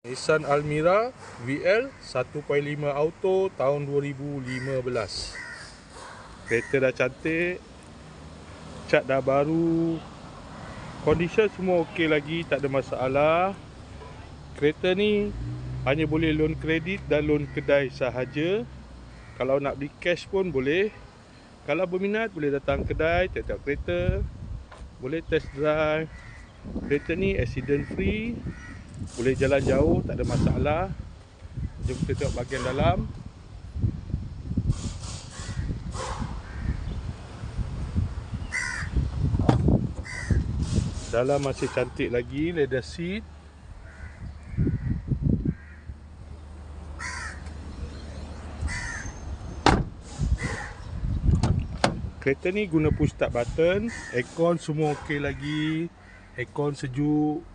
Nissan Almera VL 1.5 auto tahun 2015. Kereta dah cantik, cat dah baru, condition semua okey lagi, tak ada masalah. Kereta ni hanya boleh loan kredit dan loan kedai sahaja. Kalau nak beli cash pun boleh. Kalau berminat boleh datang kedai, tengok kereta, boleh test drive. Kereta ni accident free, boleh jalan jauh, tak ada masalah. Jom kita tengok bahagian dalam. Dalam masih cantik lagi, leather seat. Kereta ni guna push start button. Aircon semua okey lagi. Aircon sejuk.